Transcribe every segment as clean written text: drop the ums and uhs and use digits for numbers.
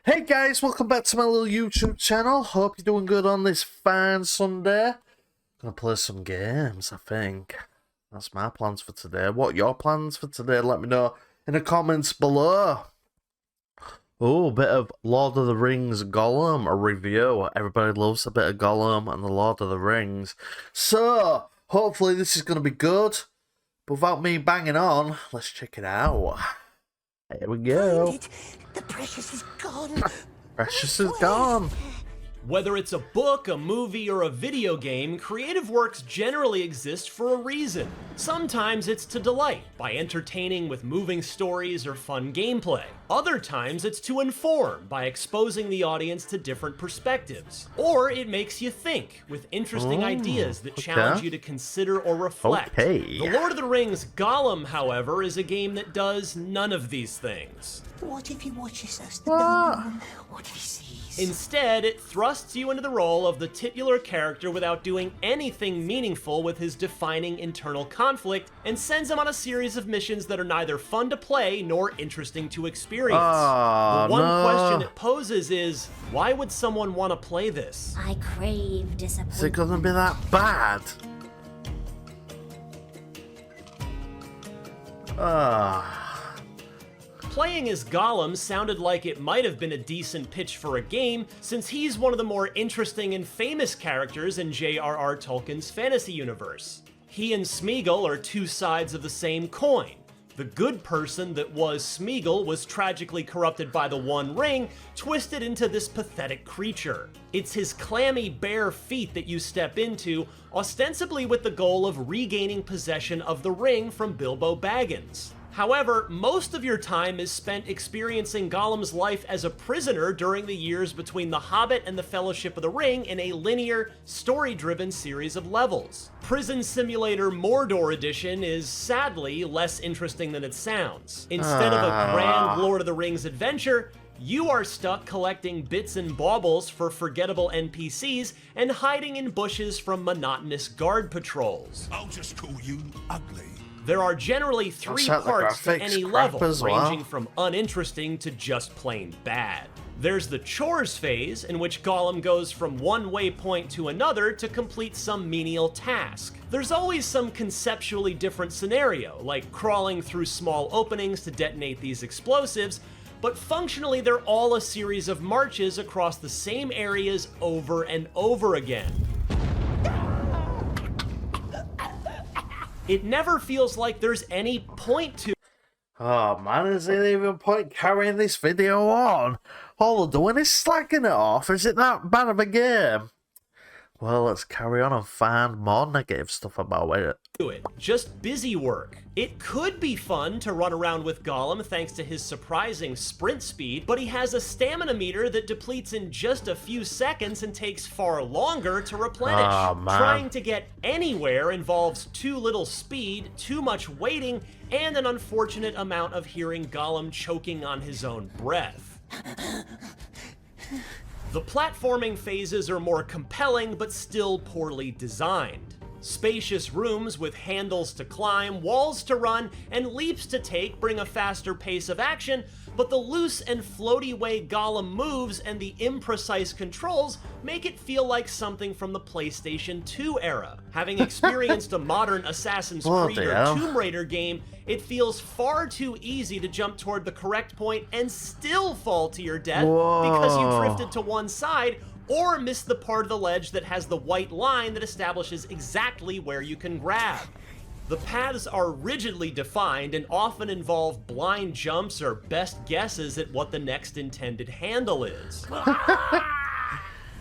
Hey guys, welcome back to my little YouTube channel. Hope you're doing good on this fine Sunday. Gonna play some games, I think. That's my plans for today. What are your plans for today? Let me know in the comments below. Oh, a bit of Lord of the Rings Gollum, a review. Everybody loves a bit of Gollum and the Lord of the Rings. So, hopefully this is gonna be good. But without me banging on, let's check it out. Here we go. The precious is gone. Precious is gone. Whether it's a book, a movie, or a video game, creative works generally exist for a reason. Sometimes it's to delight, by entertaining with moving stories or fun gameplay. Other times it's to inform, by exposing the audience to different perspectives. Or it makes you think, with interesting ideas that challenge you to consider or reflect. The Lord of the Rings Gollum, however, is a game that does none of these things. What if he watches us? What if he sees? Instead, it thrusts you into the role of the titular character without doing anything meaningful with his defining internal conflict, and sends him on a series of missions that are neither fun to play nor interesting to experience. The one question it poses is, why would someone want to play this? I crave disappointment. Is it gonna be that bad? Playing as Gollum sounded like it might have been a decent pitch for a game, since he's one of the more interesting and famous characters in J.R.R. Tolkien's fantasy universe. He and Smeagol are two sides of the same coin. The good person that was Smeagol was tragically corrupted by the One Ring, twisted into this pathetic creature. It's his clammy bare feet that you step into, ostensibly with the goal of regaining possession of the ring from Bilbo Baggins. However, most of your time is spent experiencing Gollum's life as a prisoner during the years between The Hobbit and the Fellowship of the Ring in a linear, story-driven series of levels. Prison Simulator Mordor Edition is sadly less interesting than it sounds. Instead of a grand Lord of the Rings adventure, you are stuck collecting bits and baubles for forgettable NPCs and hiding in bushes from monotonous guard patrols. I'll just call you ugly. There are generally three parts to any level, ranging from uninteresting to just plain bad. There's the chores phase, in which Gollum goes from one waypoint to another to complete some menial task. There's always some conceptually different scenario, like crawling through small openings to detonate these explosives, but functionally they're all a series of marches across the same areas over and over again. It never feels like there's any point to. Oh man, is there even point carrying this video on? All they're doing is slacking it off. Is it that bad of a game? Well, let's carry on and find more negative stuff about it. Just busy work. It could be fun to run around with Gollum thanks to his surprising sprint speed, but he has a stamina meter that depletes in just a few seconds and takes far longer to replenish. Trying to get anywhere involves too little speed, too much waiting, and an unfortunate amount of hearing Gollum choking on his own breath. The platforming phases are more compelling, but still poorly designed. Spacious rooms with handles to climb, walls to run, and leaps to take bring a faster pace of action, but the loose and floaty way Gollum moves and the imprecise controls make it feel like something from the PlayStation 2 era. Having experienced a modern Assassin's Creed or Tomb Raider game, it feels far too easy to jump toward the correct point and still fall to your death because you drifted to one side or missed the part of the ledge that has the white line that establishes exactly where you can grab. The paths are rigidly defined and often involve blind jumps or best guesses at what the next intended handle is.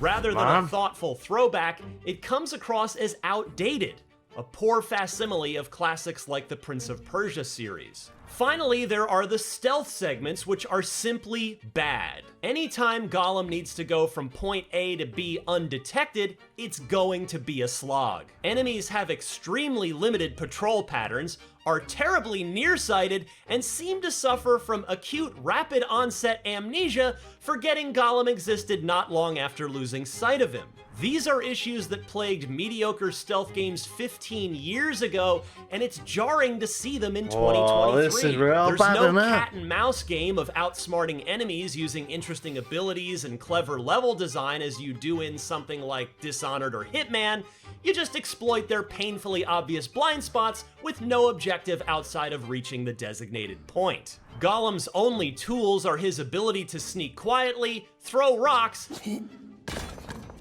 Rather than a thoughtful throwback, it comes across as outdated, a poor facsimile of classics like the Prince of Persia series. Finally, there are the stealth segments, which are simply bad. Anytime Gollum needs to go from point A to B undetected, it's going to be a slog. Enemies have extremely limited patrol patterns, are terribly nearsighted, and seem to suffer from acute rapid onset amnesia, forgetting Gollum existed not long after losing sight of him. These are issues that plagued mediocre stealth games 15 years ago, and it's jarring to see them in 2023. This is real There's bad, no isn't it? cat and mouse game of outsmarting enemies using interesting abilities and clever level design as you do in something like Dishonored or Hitman. You just exploit their painfully obvious blind spots with no objective outside of reaching the designated point. Gollum's only tools are his ability to sneak quietly, throw rocks,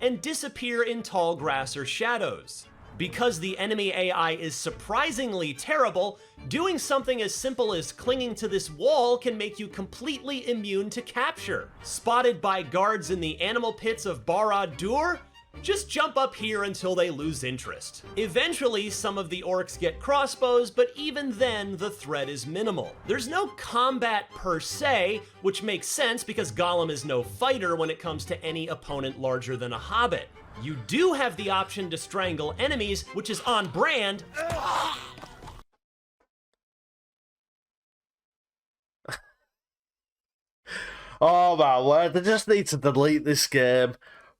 and disappear in tall grass or shadows. Because the enemy AI is surprisingly terrible, doing something as simple as clinging to this wall can make you completely immune to capture. Spotted by guards in the animal pits of Barad-dûr? Just jump up here until they lose interest. Eventually, some of the orcs get crossbows, but even then, the threat is minimal. There's no combat per se, which makes sense because Gollum is no fighter when it comes to any opponent larger than a hobbit. You do have the option to strangle enemies, which is on brand. Oh my word, they just need to delete this game,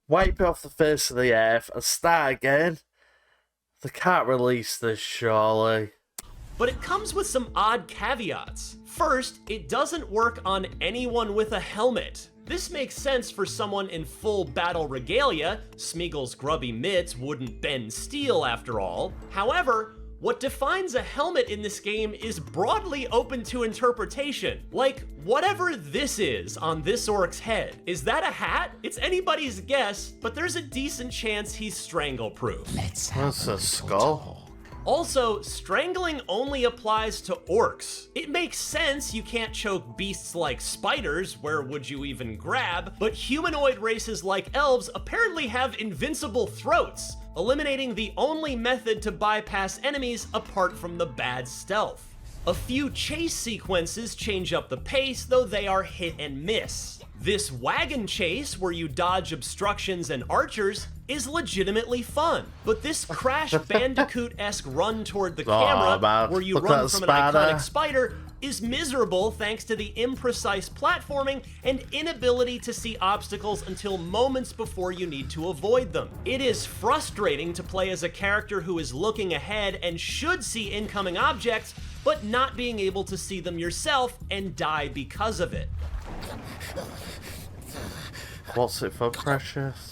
wipe it off the face of the earth, and start again. They can't release this, surely. But it comes with some odd caveats. First, it doesn't work on anyone with a helmet. This makes sense for someone in full battle regalia. Smeagol's grubby mitts wouldn't bend steel after all. However, what defines a helmet in this game is broadly open to interpretation. Like, whatever this is on this orc's head, is that a hat? It's anybody's guess, but there's a decent chance he's strangle-proof. That's a skull. Also, strangling only applies to orcs. It makes sense you can't choke beasts like spiders, where would you even grab? But humanoid races like elves apparently have invincible throats, eliminating the only method to bypass enemies apart from the bad stealth. A few chase sequences change up the pace, though they are hit and miss. This wagon chase, where you dodge obstructions and archers, is legitimately fun. But this Crash Bandicoot-esque run toward the camera, man. where you Look at run that from spider. an iconic spider, is miserable thanks to the imprecise platforming and inability to see obstacles until moments before you need to avoid them. It is frustrating to play as a character who is looking ahead and should see incoming objects, but not being able to see them yourself and die because of it. What's it for, Precious?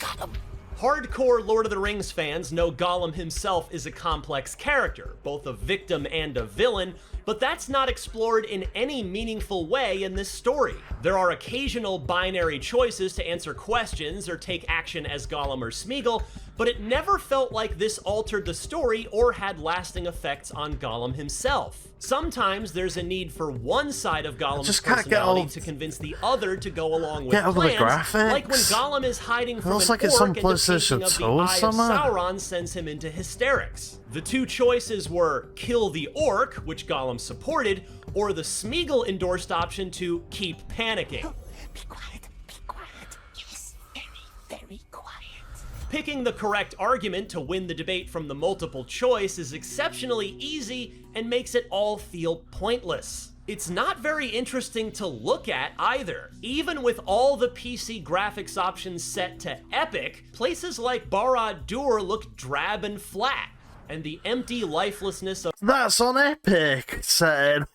Hardcore Lord of the Rings fans know Gollum himself is a complex character, both a victim and a villain, but that's not explored in any meaningful way in this story. There are occasional binary choices to answer questions or take action as Gollum or Smeagol, but it never felt like this altered the story or had lasting effects on Gollum himself. Sometimes there's a need for one side of Gollum's personality to convince the other to go along with plans, like when Gollum is hiding from an orc and the painting of the Eye of Sauron sends him into hysterics. The two choices were kill the orc, which Gollum supported, or the Smeagol-endorsed option to keep panicking. Be quiet, be quiet. Yes, very, very quiet. Picking the correct argument to win the debate from the multiple choice is exceptionally easy and makes it all feel pointless. It's not very interesting to look at either. Even with all the PC graphics options set to epic, places like Barad-dûr look drab and flat, and the empty lifelessness of That's on Epic, saying.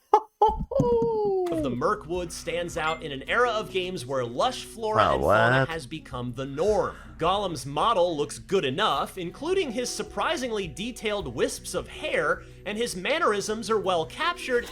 the Mirkwood stands out in an era of games where lush flora and fauna has become the norm. Gollum's model looks good enough, including his surprisingly detailed wisps of hair, and his mannerisms are well captured,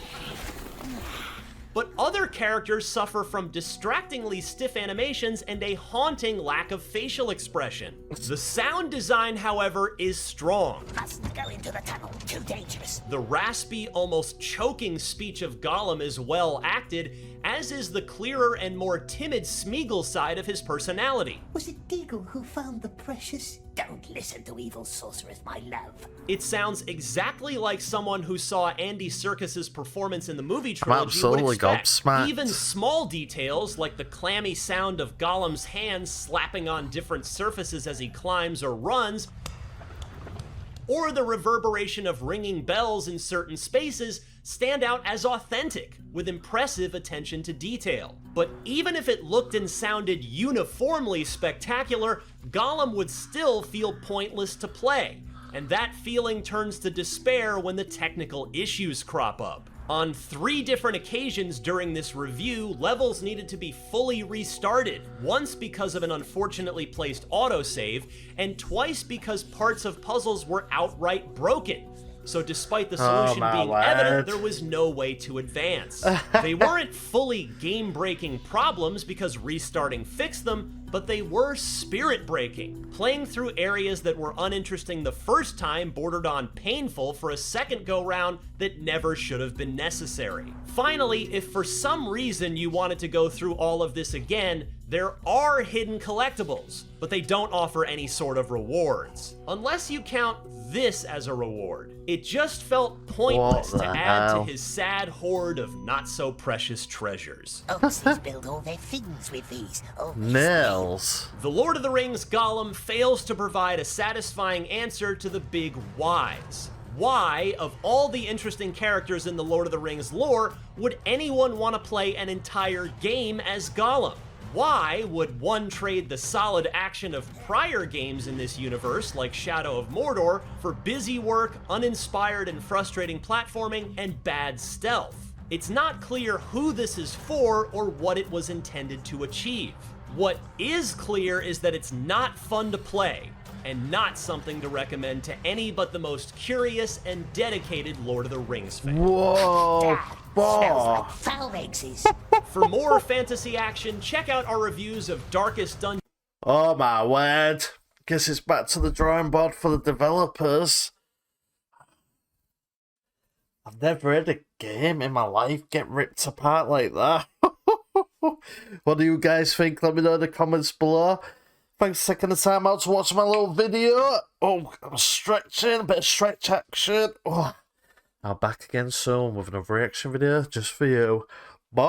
but other characters suffer from distractingly stiff animations and a haunting lack of facial expression. The sound design, however, is strong. Mustn't go into the tunnel. Too dangerous. The raspy, almost choking speech of Gollum is well acted, as is the clearer and more timid Smeagol side of his personality. Was it Deagle who found the precious? Don't listen to evil sorcerers, my love. It sounds exactly like someone who saw Andy Serkis's performance in the movie trilogy would expect. Even small details, like the clammy sound of Gollum's hands slapping on different surfaces as he climbs or runs, or the reverberation of ringing bells in certain spaces stand out as authentic, with impressive attention to detail. But even if it looked and sounded uniformly spectacular, Gollum would still feel pointless to play, and that feeling turns to despair when the technical issues crop up. On 3 different occasions during this review, levels needed to be fully restarted, once because of an unfortunately placed autosave, and twice because parts of puzzles were outright broken. So despite the solution being evident, there was no way to advance. They weren't fully game-breaking problems because restarting fixed them, but they were spirit-breaking. Playing through areas that were uninteresting the first time bordered on painful for a second go-round that never should have been necessary. Finally, if for some reason you wanted to go through all of this again, there are hidden collectibles, but they don't offer any sort of rewards. Unless you count this as a reward. It just felt pointless to add to his sad hoard of not-so-precious treasures. Oxes build all their things with these. Nails. The Lord of the Rings Gollum fails to provide a satisfying answer to the big whys. Why, of all the interesting characters in the Lord of the Rings lore, would anyone want to play an entire game as Gollum? Why would one trade the solid action of prior games in this universe, like Shadow of Mordor, for busy work, uninspired and frustrating platforming, and bad stealth? It's not clear who this is for or what it was intended to achieve. What is clear is that it's not fun to play, and not something to recommend to any but the most curious and dedicated Lord of the Rings fan. Whoa, Smells like foul eggs. For more fantasy action, check out our reviews of Darkest Dungeon. Oh my word. Guess it's back to the drawing board for the developers. I've never had a game in my life get ripped apart like that. What do you guys think? Let me know in the comments below. Thanks for taking the time out to watch my little video. Oh, I'm stretching, a bit of stretch action. Oh. I'll be back again soon with another reaction video just for you. Bye.